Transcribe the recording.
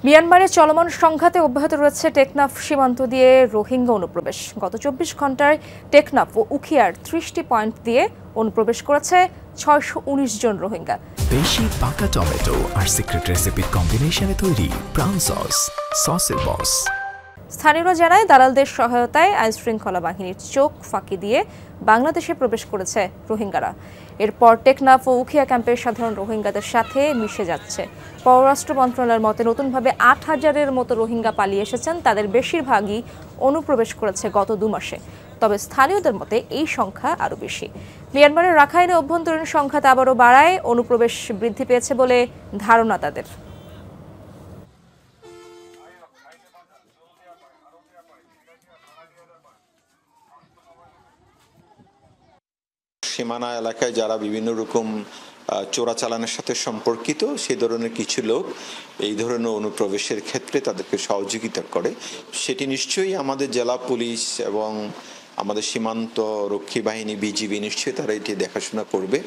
মিয়ানমারের চলমান সংঘাতে অব্যাহত রয়েছে টেকনাফ সীমান্ত দিয়ে রোহিঙ্গা অনুপ্রবেশ। গত ২৪ ঘন্টায় টেকনাফ ও উখিয়ার ৩০টি পয়েন্ট দিয়ে অনুপ্রবেশ করেছে ৬১৯ জন রোহিঙ্গা। বেশি পাকা টমেটো আর সিক্রেট রেসিপির কম্বিনেশনে তৈরি প্রাউন সস, সসের বস। স্থানীয়রা জানায়, দালালদের সহায়তায় আইনশৃঙ্খলা বাহিনীর চোখ ফাঁকি দিয়ে বাংলাদেশে প্রবেশ করেছে রোহিঙ্গারা। এরপর টেকনাফ ও উখিয়া ক্যাম্পের সাধারণ রোহিঙ্গাদের সাথে মিশে যাচ্ছে। পররাষ্ট্র মন্ত্রণালয়ের মতে নতুনভাবে ৮,০০০-এর মতো রোহিঙ্গা পালিয়ে এসেছেন। তাদের বেশিরভাগই অনুপ্রবেশ করেছে গত ২ মাসে। তবে স্থানীয়দের মতে এই সংখ্যা আরও বেশি। মিয়ানমারের রাখাইনে অভ্যন্তরীণ সংঘাত আবারও বাড়ায় অনুপ্রবেশ বৃদ্ধি পেয়েছে বলে ধারণা তাদের। সীমানা এলাকায় যারা বিভিন্ন রকম চোরাচালানের সাথে সম্পর্কিত সেই ধরনের কিছু লোক এই ধরনের অনুপ্রবেশের ক্ষেত্রে তাদেরকে সহযোগিতা করে, সেটি নিশ্চয়ই আমাদের জেলা পুলিশ এবং আমাদের সীমান্ত রক্ষী বাহিনী বিজিবি নিশ্চয়ই তারা এটি দেখাশোনা করবে।